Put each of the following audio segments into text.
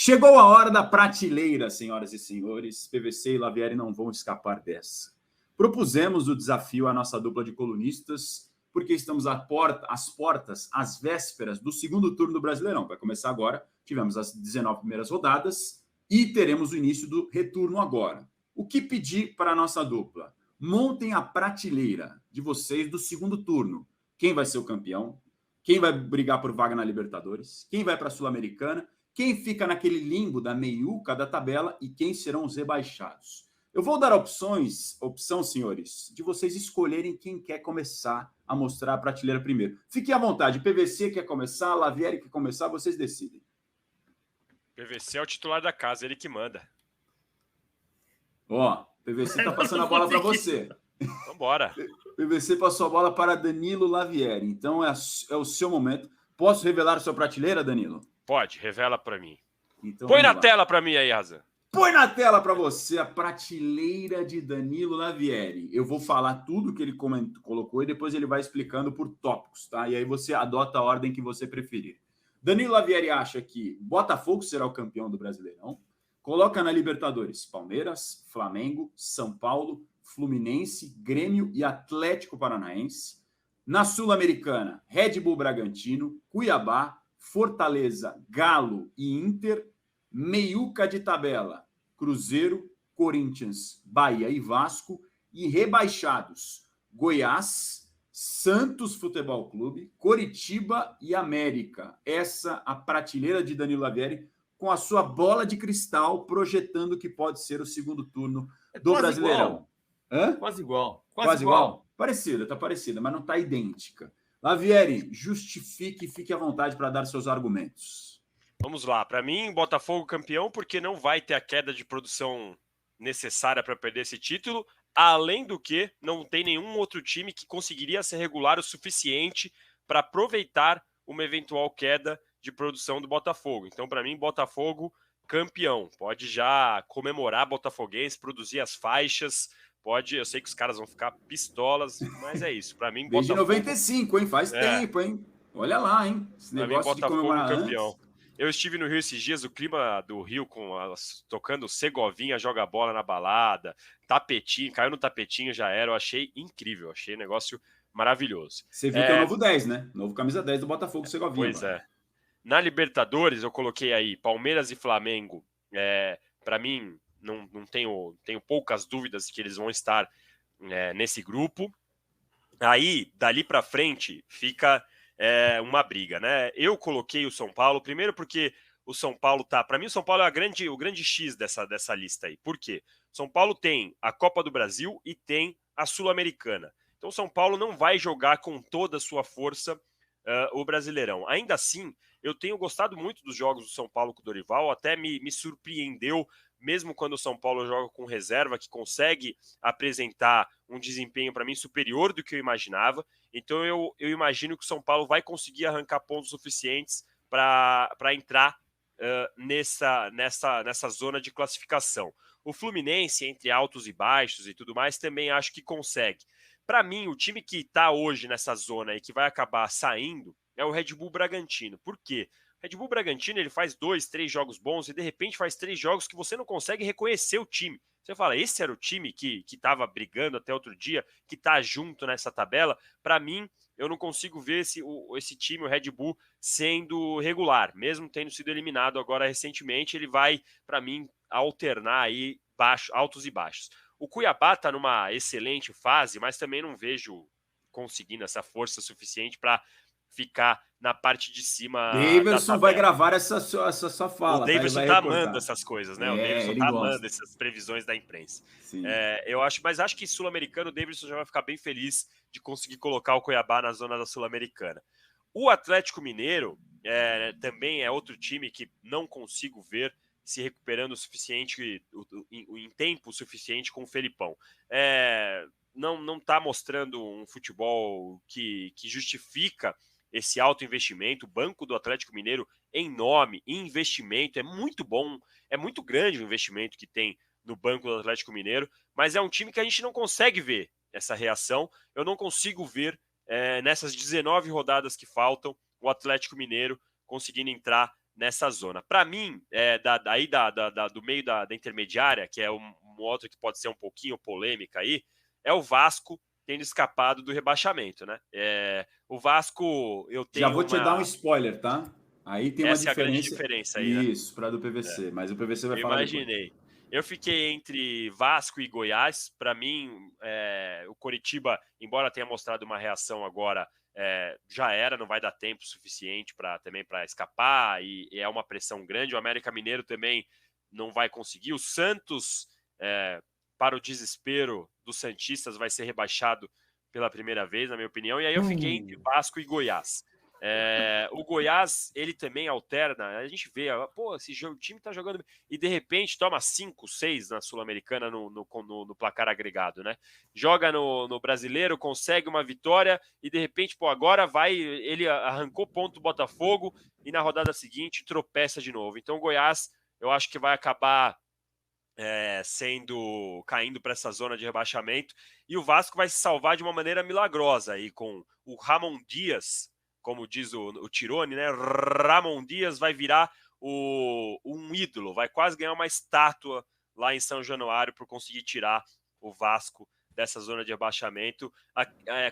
Chegou a hora da prateleira, senhoras e senhores. PVC e Lavieri não vão escapar dessa. Propusemos o desafio à nossa dupla de colunistas, porque estamos às portas, às vésperas do segundo turno do Brasileirão. Vai começar agora, tivemos as 19 primeiras rodadas e teremos o início do retorno agora. O que pedir para a nossa dupla? Montem a prateleira de vocês do segundo turno. Quem vai ser o campeão? Quem vai brigar por vaga na Libertadores? Quem vai para a Sul-Americana? Quem fica naquele limbo da meiuca da tabela e quem serão os rebaixados? Eu vou dar opção, senhores, de vocês escolherem quem quer começar a mostrar a prateleira primeiro. Fiquem à vontade. PVC quer começar, Lavieri quer começar, vocês decidem. PVC é o titular da casa, ele que manda. Ó, PVC tá passando a bola para você. Vambora. PVC passou a bola para Danilo Lavieri. Então é o seu momento. Posso revelar sua prateleira, Danilo? Pode, revela para mim. Então, põe na tela para mim aí, Razan. Põe na tela para você a prateleira de Danilo Lavieri. Eu vou falar tudo que ele colocou e depois ele vai explicando por tópicos, tá? E aí você adota a ordem que você preferir. Danilo Lavieri acha que Botafogo será o campeão do Brasileirão. Coloca na Libertadores Palmeiras, Flamengo, São Paulo, Fluminense, Grêmio e Atlético Paranaense. Na Sul-Americana, Red Bull Bragantino, Cuiabá, Fortaleza, Galo e Inter. Meiuca de tabela, Cruzeiro, Corinthians, Bahia e Vasco. E rebaixados, Goiás, Santos Futebol Clube, Coritiba e América. Essa a prateleira de Danilo Lavieri com a sua bola de cristal projetando que pode ser o segundo turno do Brasileirão. Quase igual. Quase igual? Parecida, tá parecida, mas não tá idêntica. Lavieri, justifique e fique à vontade para dar seus argumentos. Vamos lá. Para mim, Botafogo campeão, porque não vai ter a queda de produção necessária para perder esse título. Além do que, não tem nenhum outro time que conseguiria ser regular o suficiente para aproveitar uma eventual queda de produção do Botafogo. Então, para mim, Botafogo campeão. Pode já comemorar botafoguense, produzir as faixas. Pode, eu sei que os caras vão ficar pistolas, mas é isso. Para mim, Desde Botafogo... 95, hein? Faz tempo, hein? Olha lá, hein? Esse negócio de comemorar campeão. Antes. Eu estive no Rio esses dias, o clima do Rio tocando Segovinha, joga bola na balada, tapetinho, caiu no tapetinho, já era. Eu achei incrível, achei um negócio maravilhoso. Você viu que é o novo 10, né? Novo camisa 10 do Botafogo Segovinha. Pois é. Na Libertadores, eu coloquei aí Palmeiras e Flamengo. Para mim, não tenho poucas dúvidas que eles vão estar nesse grupo. Aí, dali para frente, fica... uma briga, né? Eu coloquei o São Paulo, primeiro porque o São Paulo tá... Para mim, o São Paulo é o grande X dessa lista aí. Por quê? São Paulo tem a Copa do Brasil e tem a Sul-Americana. Então, o São Paulo não vai jogar com toda a sua força o Brasileirão. Ainda assim, eu tenho gostado muito dos jogos do São Paulo com o Dorival, até me surpreendeu, mesmo quando o São Paulo joga com reserva, que consegue apresentar um desempenho para mim superior do que eu imaginava. Então eu imagino que o São Paulo vai conseguir arrancar pontos suficientes para entrar nessa zona de classificação. O Fluminense, entre altos e baixos e tudo mais, também acho que consegue. Para mim, o time que está hoje nessa zona e que vai acabar saindo é o Red Bull Bragantino. Por quê? O Red Bull Bragantino ele faz 2, 3 jogos bons e de repente faz 3 jogos que você não consegue reconhecer o time. Você fala, esse era o time que estava brigando até outro dia, que está junto nessa tabela. Para mim, eu não consigo ver esse time, o Red Bull, sendo regular. Mesmo tendo sido eliminado agora recentemente, ele vai, para mim, alternar aí altos e baixos. O Cuiabá está numa excelente fase, mas também não vejo conseguindo essa força suficiente para ficar na parte de cima. Davidson vai gravar essa sua fala. O Davidson tá amando essas coisas, né? O Davidson tá amando essas previsões da imprensa. Mas acho que sul-americano, o Davidson já vai ficar bem feliz de conseguir colocar o Cuiabá na zona da Sul-Americana. O Atlético Mineiro também é outro time que não consigo ver se recuperando o suficiente, em tempo suficiente com o Felipão. Não tá mostrando um futebol que justifica esse alto investimento. O banco do Atlético Mineiro, em nome, em investimento, é muito bom, é muito grande o investimento que tem no banco do Atlético Mineiro, mas é um time que a gente não consegue ver essa reação. Eu não consigo ver nessas 19 rodadas que faltam o Atlético Mineiro conseguindo entrar nessa zona. Para mim, do meio da intermediária, que é um outro que pode ser um pouquinho polêmica aí, é o Vasco tendo escapado do rebaixamento, né? O Vasco, eu tenho Já vou te dar um spoiler, tá? Aí tem uma Essa diferença. é a grande diferença aí, né? Isso, para do PVC. Mas o PVC vai falar imaginei. Depois. Eu fiquei entre Vasco e Goiás. Para mim, o Coritiba, embora tenha mostrado uma reação agora, já era, não vai dar tempo suficiente também para escapar, e é uma pressão grande. O América Mineiro também não vai conseguir. O Santos, para o desespero dos santistas, vai ser rebaixado pela primeira vez, na minha opinião. E aí eu fiquei entre Vasco e Goiás. O Goiás, ele também alterna. A gente vê, esse o time tá jogando e de repente toma 5, 6 na Sul-Americana no placar agregado, né? Joga no Brasileiro, consegue uma vitória e de repente, agora ele arrancou ponto do Botafogo e na rodada seguinte tropeça de novo. Então o Goiás, eu acho que vai acabar caindo para essa zona de rebaixamento, e o Vasco vai se salvar de uma maneira milagrosa aí com o Ramon Dias, como diz o Tirone, né? Ramon Dias vai virar um ídolo, vai quase ganhar uma estátua lá em São Januário por conseguir tirar o Vasco dessa zona de rebaixamento.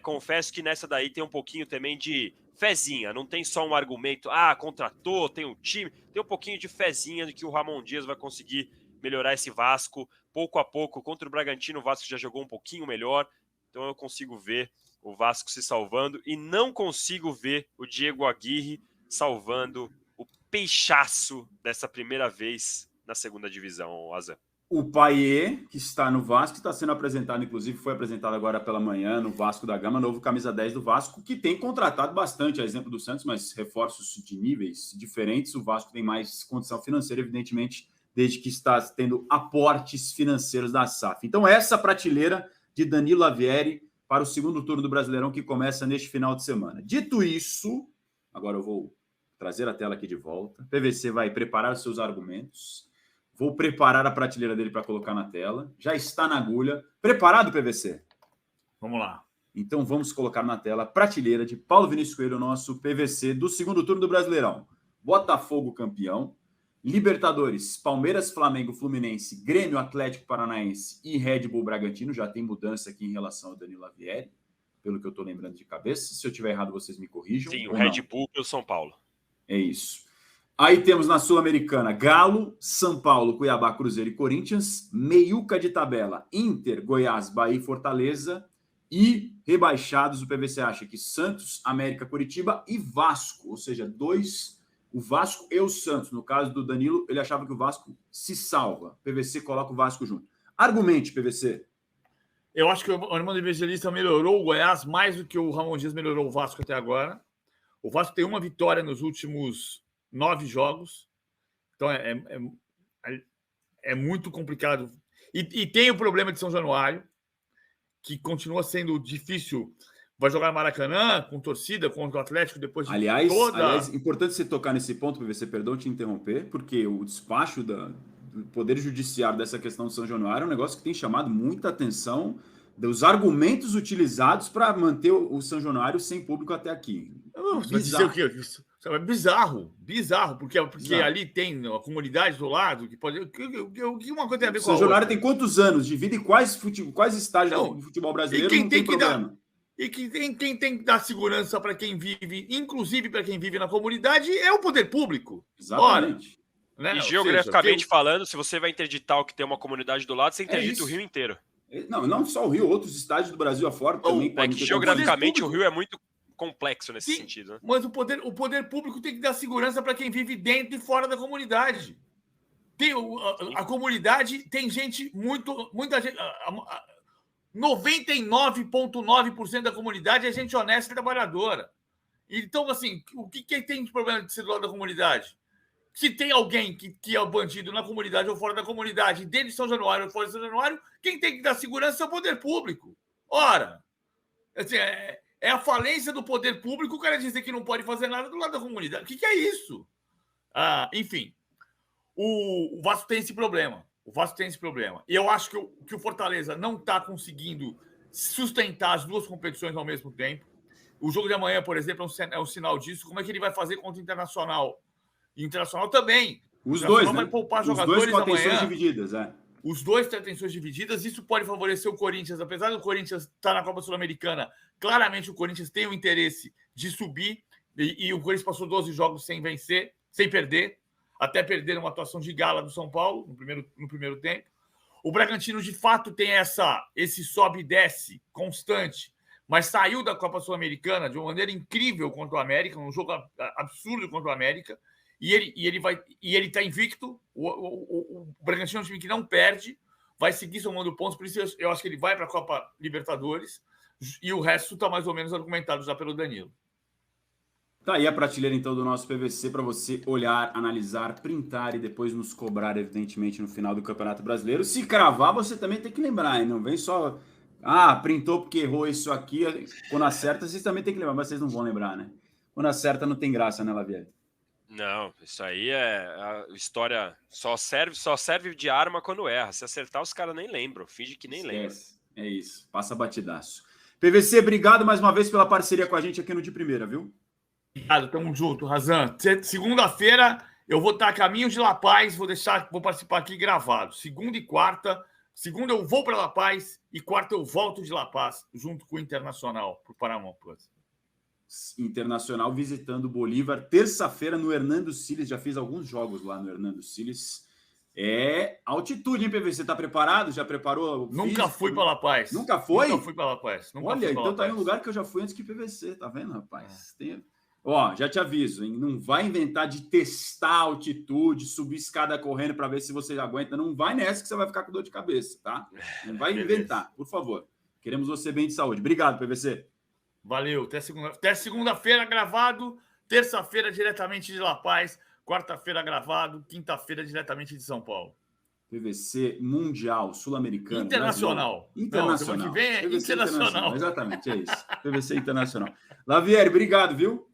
Confesso que nessa daí tem um pouquinho também de fezinha, não tem só um argumento, contratou, tem um time, tem um pouquinho de fezinha de que o Ramon Dias vai conseguir melhorar esse Vasco pouco a pouco. Contra o Bragantino, o Vasco já jogou um pouquinho melhor, então eu consigo ver o Vasco se salvando e não consigo ver o Diego Aguirre salvando o peixaço dessa primeira vez na segunda divisão, Azam. O Payet, que está no Vasco, está sendo apresentado, inclusive foi apresentado agora pela manhã no Vasco da Gama, novo camisa 10 do Vasco, que tem contratado bastante, a exemplo do Santos, mas reforços de níveis diferentes. O Vasco tem mais condição financeira, evidentemente, desde que está tendo aportes financeiros da SAF. Então, essa prateleira de Danilo Lavieri para o segundo turno do Brasileirão, que começa neste final de semana. Dito isso, agora eu vou trazer a tela aqui de volta. O PVC vai preparar os seus argumentos. Vou preparar a prateleira dele para colocar na tela. Já está na agulha. Preparado, PVC? Vamos lá. Então, vamos colocar na tela a prateleira de Paulo Vinícius Coelho, nosso PVC do segundo turno do Brasileirão. Botafogo campeão. Libertadores, Palmeiras, Flamengo, Fluminense, Grêmio, Atlético Paranaense e Red Bull Bragantino. Já tem mudança aqui em relação ao Danilo Lavieri, pelo que eu estou lembrando de cabeça. Se eu estiver errado, vocês me corrijam. Sim, o Red Bull e o São Paulo. É isso. Aí temos na Sul-Americana Galo, São Paulo, Cuiabá, Cruzeiro e Corinthians. Meiuca de tabela, Inter, Goiás, Bahia e Fortaleza. E rebaixados, o PVC acha que Santos, América, Curitiba e Vasco. Ou seja, o Vasco e o Santos. No caso do Danilo, ele achava que o Vasco se salva. PVC coloca o Vasco junto. Argumente, PVC. Eu acho que o Armando Evangelista melhorou o Goiás mais do que o Ramon Dias melhorou o Vasco até agora. O Vasco tem uma vitória nos últimos 9 jogos. Então é muito complicado. E tem o problema de São Januário, que continua sendo difícil. Vai jogar no Maracanã, com torcida, contra o Atlético, depois de Aliás, importante você tocar nesse ponto, PVC, perdão te interromper, porque o despacho do Poder Judiciário dessa questão do São Januário é um negócio que tem chamado muita atenção dos argumentos utilizados para manter o São Januário sem público até aqui. Dizer o quê? É bizarro, porque ali tem a comunidade do lado, que pode... Uma coisa tem a ver com a outra. O São Januário tem quantos anos de vida e quais estágios do futebol brasileiro não tem problema? E quem tem que dar segurança para quem vive, inclusive para quem vive na comunidade, é o poder público. Exatamente. Ora, né? E geograficamente falando, se você vai interditar o que tem uma comunidade do lado, você interdita o Rio inteiro. Não só o Rio, outros estádios do Brasil afora também. É que geograficamente o Rio é muito complexo nesse sentido. Né? Mas o poder público tem que dar segurança para quem vive dentro e fora da comunidade. A comunidade tem gente, muita gente... 99,9% da comunidade é gente honesta e trabalhadora. Então, assim, o que tem de problema de ser do lado da comunidade? Se tem alguém que é bandido na comunidade ou fora da comunidade, dentro de São Januário ou fora de São Januário, quem tem que dar segurança é o poder público. Ora, assim, é a falência do poder público o cara dizer que não pode fazer nada do lado da comunidade. O que é isso? Enfim, o Vasco tem esse problema. E eu acho que o Fortaleza não está conseguindo sustentar as duas competições ao mesmo tempo. O jogo de amanhã, por exemplo, é um sinal disso. Como é que ele vai fazer contra o Internacional Internacional também. Os O dois, né? vai poupar Os jogadores dois com atenções amanhã. divididas, Os dois têm atenções divididas. Isso pode favorecer o Corinthians. Apesar do Corinthians estar na Copa Sul-Americana, claramente o Corinthians tem o interesse de subir. E o Corinthians passou 12 jogos sem vencer, sem perder. Até perder uma atuação de gala do São Paulo no primeiro tempo. O Bragantino, de fato, tem esse sobe e desce constante, mas saiu da Copa Sul-Americana de uma maneira incrível contra o América, um jogo absurdo contra o América, e ele está invicto. O Bragantino é um time que não perde, vai seguir somando pontos, por isso eu acho que ele vai para a Copa Libertadores, e o resto está mais ou menos argumentado já pelo Danilo. Tá aí a prateleira, então, do nosso PVC para você olhar, analisar, printar e depois nos cobrar, evidentemente, no final do Campeonato Brasileiro. Se cravar, você também tem que lembrar, hein? Não vem só... printou porque errou isso aqui. Quando acerta, vocês também tem que lembrar, mas vocês não vão lembrar, né? Quando acerta, não tem graça, né, Lavieri? Não, isso aí a história só serve de arma quando erra. Se acertar, os caras nem lembram. Finge que nem lembra. É isso. Passa batidaço. PVC, obrigado mais uma vez pela parceria com a gente aqui no De Primeira, viu? Obrigado, tamo junto, Razan. Segunda-feira eu vou estar a caminho de La Paz, vou participar aqui gravado. Segunda e quarta. Segunda eu vou para La Paz e quarta eu volto de La Paz, junto com o Internacional, para o Paramount Plus. Internacional visitando o Bolívar. Terça-feira no Hernando Siles. Já fiz alguns jogos lá no Hernando Siles. É altitude, hein, PVC? Tá preparado? Já preparou? Nunca fui para La Paz. Nunca foi? Nunca fui para La Paz. Olha, então tá em um lugar que eu já fui antes que PVC. Tá vendo, rapaz? Já te aviso, hein? Não vai inventar de testar a altitude, subir escada correndo para ver se você aguenta. Não vai nessa que você vai ficar com dor de cabeça, tá? Não vai inventar, por favor. Queremos você bem de saúde. Obrigado, PVC. Valeu. Até segunda-feira gravado. Terça-feira diretamente de La Paz. Quarta-feira gravado. Quinta-feira diretamente de São Paulo. PVC Mundial, Sul-Americano. Internacional. Internacional. Não, que vem é PVC internacional. Exatamente, é isso. PVC Internacional. Lavieri, obrigado, viu?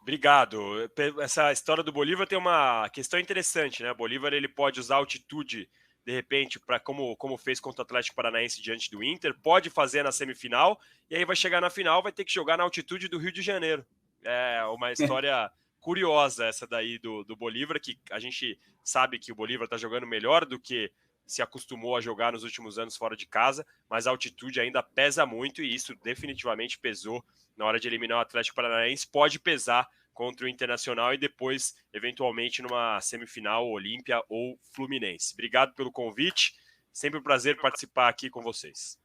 Obrigado. Essa história do Bolívar tem uma questão interessante, né? O Bolívar ele pode usar altitude, de repente, para como fez contra o Atlético Paranaense diante do Inter, pode fazer na semifinal, e aí vai chegar na final, vai ter que jogar na altitude do Rio de Janeiro. É uma história curiosa essa daí do Bolívar, que a gente sabe que o Bolívar está jogando melhor do que se acostumou a jogar nos últimos anos fora de casa, mas a altitude ainda pesa muito, e isso definitivamente pesou na hora de eliminar o Atlético Paranaense, pode pesar contra o Internacional e depois, eventualmente, numa semifinal Olímpia ou Fluminense. Obrigado pelo convite, sempre um prazer participar aqui com vocês.